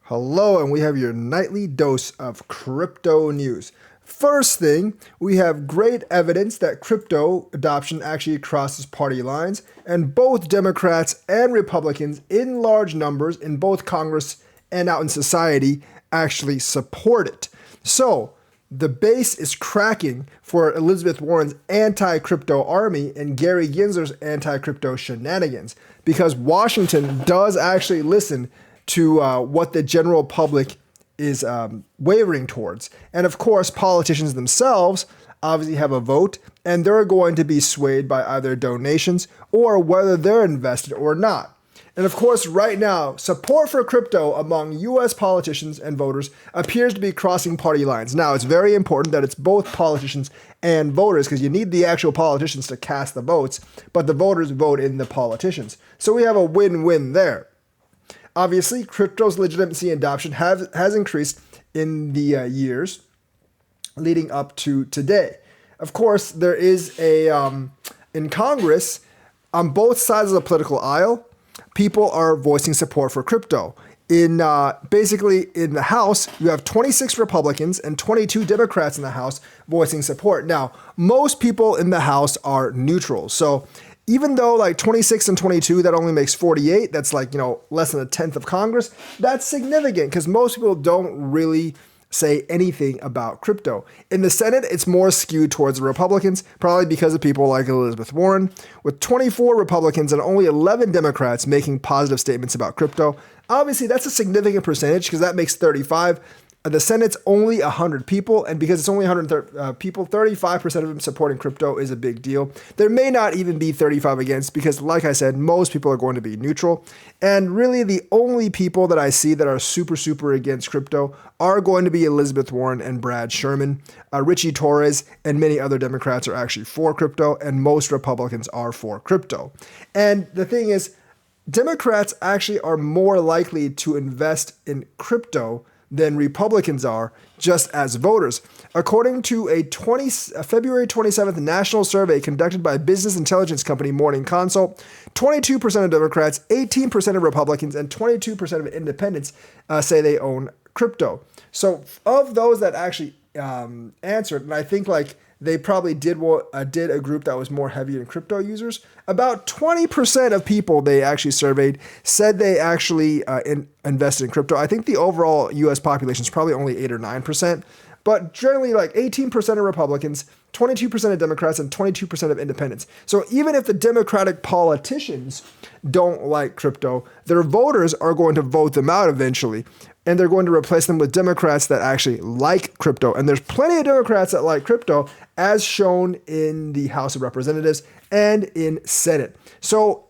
Hello, and we have your nightly dose of crypto news. First thing, we have great evidence that crypto adoption actually crosses party lines, and both Democrats and Republicans in large numbers in both Congress and out in society actually support it. So, the base is cracking for Elizabeth Warren's anti-crypto army and Gary Gensler's anti-crypto shenanigans because Washington does actually listen to what the general public is wavering towards. And of course, politicians themselves obviously have a vote, and they're going to be swayed by either donations or whether they're invested or not. And of course, right now, support for crypto among US politicians and voters appears to be crossing party lines. Now, it's very important that it's both politicians and voters because you need the actual politicians to cast the votes, but the voters vote in the politicians. So we have a win-win there. Obviously, crypto's legitimacy and adoption has increased in the years leading up to today. Of course, there is in Congress, on both sides of the political aisle, people are voicing support for crypto. Basically in the House, you have 26 Republicans and 22 Democrats in the House voicing support. Now, most people in the House are neutral. So even though like 26 and 22, that only makes 48, that's like, less than a tenth of Congress, that's significant because most people don't really say anything about crypto. In the Senate, it's more skewed towards the Republicans, probably because of people like Elizabeth Warren, with 24 Republicans and only 11 Democrats making positive statements about crypto. Obviously, that's a significant percentage because that makes 35. The Senate's only 100 people, and because it's only 100 people, 35% of them supporting crypto is a big deal. There may not even be 35 against because, like I said, most people are going to be neutral. And really, the only people that I see that are super against crypto are going to be Elizabeth Warren and Brad Sherman. Richie Torres and many other Democrats are actually for crypto, and most Republicans are for crypto. And the thing is, Democrats actually are more likely to invest in crypto than Republicans are just as voters. According to a February 27th national survey conducted by business intelligence company Morning Consult, 22% of Democrats, 18% of Republicans, and 22% of independents say they own crypto. So of those that actually answered, and I think they probably did a group that was more heavy in crypto users. About 20% of people they actually surveyed said they actually invested in crypto. I think the overall U.S. population is probably only 8 or 9%, but generally 18% of Republicans, 22% of Democrats, and 22% of independents. So even if the Democratic politicians don't like crypto, their voters are going to vote them out eventually. And they're going to replace them with Democrats that actually like crypto. And there's plenty of Democrats that like crypto, as shown in the House of Representatives and in Senate. So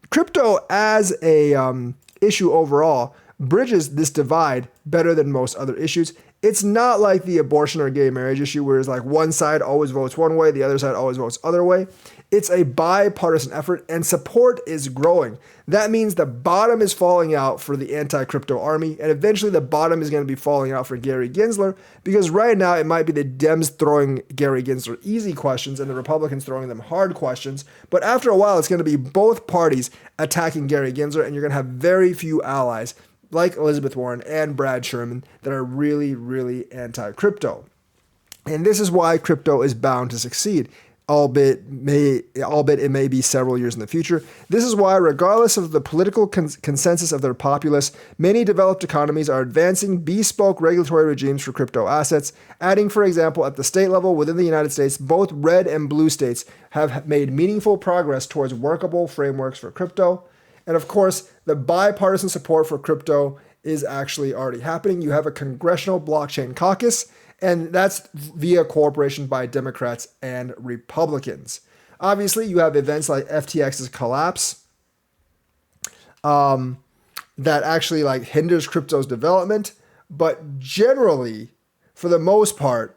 crypto as a issue overall bridges this divide better than most other issues. It's not like the abortion or gay marriage issue where it's like one side always votes one way, the other side always votes other way. It's a bipartisan effort and support is growing. That means the bottom is falling out for the anti-crypto army, and eventually the bottom is going to be falling out for Gary Gensler because right now it might be the Dems throwing Gary Gensler easy questions and the Republicans throwing them hard questions. But after a while, it's going to be both parties attacking Gary Gensler, and you're going to have very few allies like Elizabeth Warren and Brad Sherman that are really anti-crypto. And this is why crypto is bound to succeed, albeit it may be several years in the future. This is why, regardless of the political consensus of their populace, many developed economies are advancing bespoke regulatory regimes for crypto assets, adding, for example, at the state level within the United States, both red and blue states have made meaningful progress towards workable frameworks for crypto. And of course, the bipartisan support for crypto is actually already happening. You have a congressional blockchain caucus, and that's via cooperation by Democrats and Republicans. Obviously, you have events like FTX's collapse that actually hinders crypto's development. But generally, for the most part,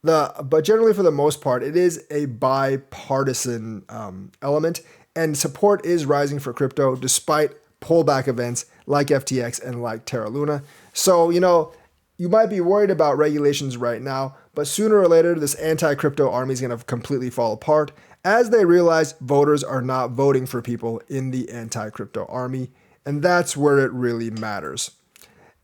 it is a bipartisan element. And support is rising for crypto despite pullback events like FTX and like Terra Luna. So, you might be worried about regulations right now, but sooner or later, this anti-crypto army is going to completely fall apart as they realize voters are not voting for people in the anti-crypto army. And that's where it really matters.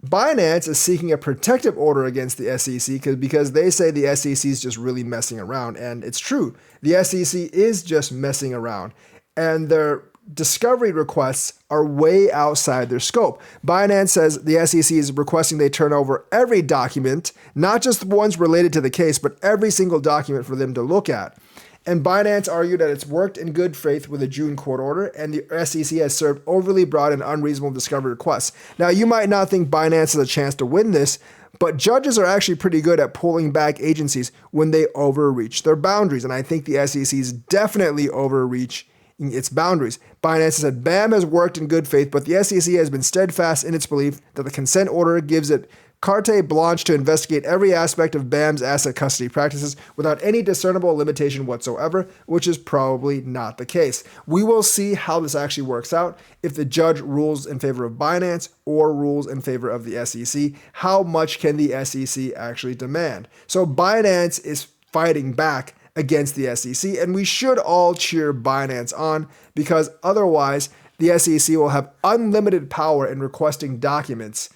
Binance is seeking a protective order against the SEC because they say the SEC is just really messing around. And it's true. The SEC is just messing around. And their discovery requests are way outside their scope. Binance says the SEC is requesting they turn over every document, not just the ones related to the case, but every single document for them to look at. And Binance argued that it's worked in good faith with a June court order, and the SEC has served overly broad and unreasonable discovery requests. Now, you might not think Binance has a chance to win this, but judges are actually pretty good at pulling back agencies when they overreach their boundaries, and I think the SEC is definitely overreaching its boundaries. Binance said BAM has worked in good faith, but the SEC has been steadfast in its belief that the consent order gives it carte blanche to investigate every aspect of BAM's asset custody practices without any discernible limitation whatsoever, which is probably not the case. We will see how this actually works out if the judge rules in favor of Binance or rules in favor of the SEC. How much can the SEC actually demand? So Binance is fighting back against the SEC, and we should all cheer Binance on because otherwise the SEC will have unlimited power in requesting documents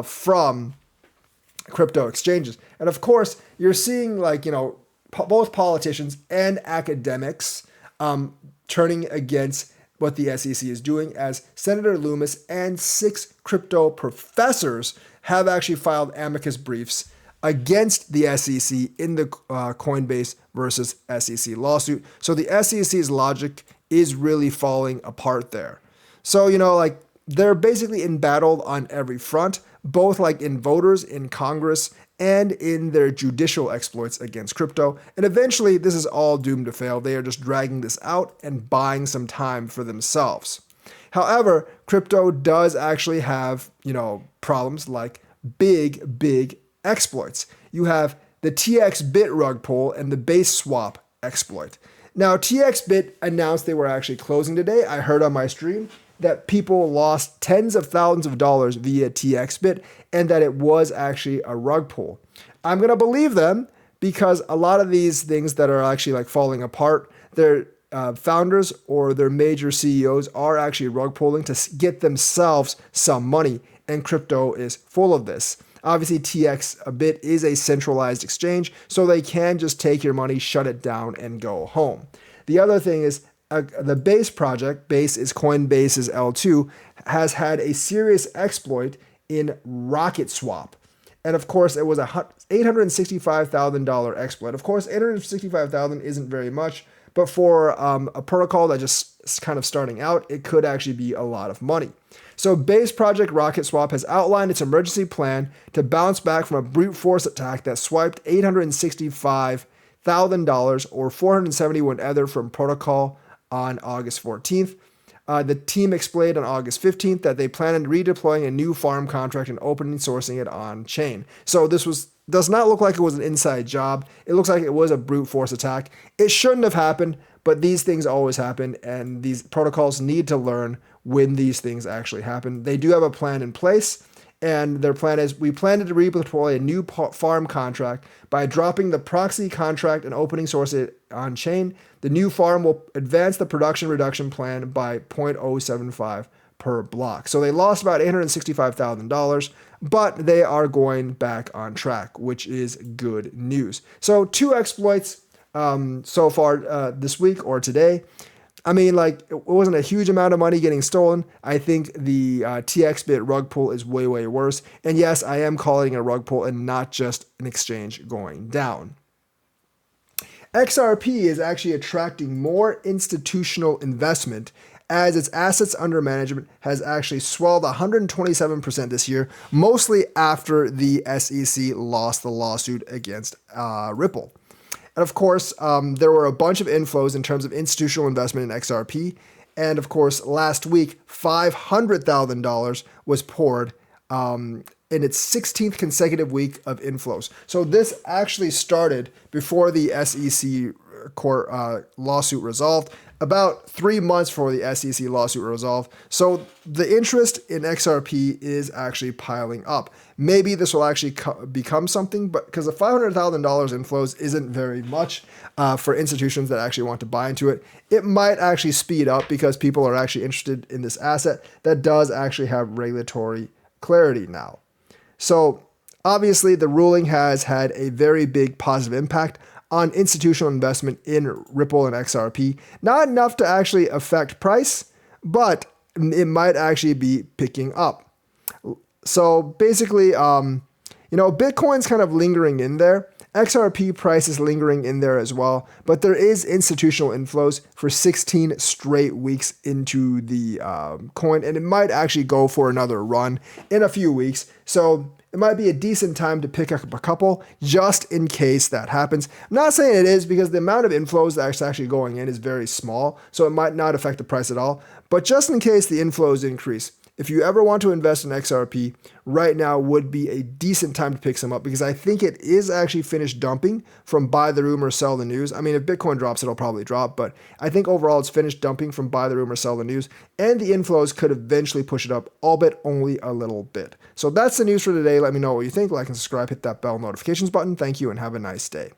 from crypto exchanges. And of course, you're seeing both politicians and academics turning against what the SEC is doing, as Senator Loomis and 6 crypto professors have actually filed amicus briefs against the SEC in the Coinbase versus SEC lawsuit. So the SEC's logic is really falling apart there. So, they're basically embattled on every front, both in voters, in Congress, and in their judicial exploits against crypto. And eventually, this is all doomed to fail. They are just dragging this out and buying some time for themselves. However, crypto does actually have, problems like big exploits. You have the TXBit rug pull and the base swap exploit. Now, TXBit announced they were actually closing today. I heard on my stream that people lost tens of thousands of dollars via TXBit and that it was actually a rug pull. I'm going to believe them because a lot of these things that are actually falling apart, their founders or their major CEOs are actually rug pulling to get themselves some money, and crypto is full of this. Obviously, TXBit is a centralized exchange, so they can just take your money, shut it down, and go home. The other thing is the Base project, Base is Coinbase's L2, has had a serious exploit in Rocket Swap. And of course, it was a $865,000 exploit. Of course, $865,000 isn't very much, but for a protocol that just kind of starting out, it could actually be a lot of money. So Base Project Rocket Swap has outlined its emergency plan to bounce back from a brute force attack that swiped $865,000 or 471 Ether from protocol on August 14th. The team explained on August 15th that they plan on redeploying a new farm contract and opening sourcing it on chain. So this does not look like it was an inside job. It looks like it was a brute force attack. It shouldn't have happened, but these things always happen, and these protocols need to learn when these things actually happen. They do have a plan in place, and their plan is, we plan to redeploy a new farm contract by dropping the proxy contract and opening source it on chain. The new farm will advance the production reduction plan by 0.075 per block. So they lost about $865,000, but they are going back on track, which is good news. So 2 exploits so far this week or today. I mean, it wasn't a huge amount of money getting stolen. I think the TXBit rug pull is way, way worse. And yes, I am calling it a rug pull and not just an exchange going down. XRP is actually attracting more institutional investment as its assets under management has actually swelled 127% this year, mostly after the SEC lost the lawsuit against Ripple. And of course, there were a bunch of inflows in terms of institutional investment in XRP. And of course, last week, $500,000 was poured in its 16th consecutive week of inflows. So this actually started before the SEC court lawsuit resolved, about 3 months before the SEC lawsuit resolved. So the interest in XRP is actually piling up. Maybe this will actually become something, but because the $500,000 inflows isn't very much for institutions that actually want to buy into it, it might actually speed up because people are actually interested in this asset that does actually have regulatory clarity now. So obviously the ruling has had a very big positive impact on institutional investment in Ripple and XRP. Not enough to actually affect price, but it might actually be picking up. So basically, Bitcoin's kind of lingering in there. XRP price is lingering in there as well, but there is institutional inflows for 16 straight weeks into the coin, and it might actually go for another run in a few weeks. So it might be a decent time to pick up a couple just in case that happens. I'm not saying it is because the amount of inflows that's actually going in is very small, so it might not affect the price at all. But just in case the inflows increase, if you ever want to invest in XRP, right now would be a decent time to pick some up because I think it is actually finished dumping from buy the rumor, sell the news. I mean, if Bitcoin drops, it'll probably drop, but I think overall it's finished dumping from buy the rumor, sell the news, and the inflows could eventually push it up, albeit only a little bit. So that's the news for today. Let me know what you think. Like and subscribe, hit that bell notifications button. Thank you and have a nice day.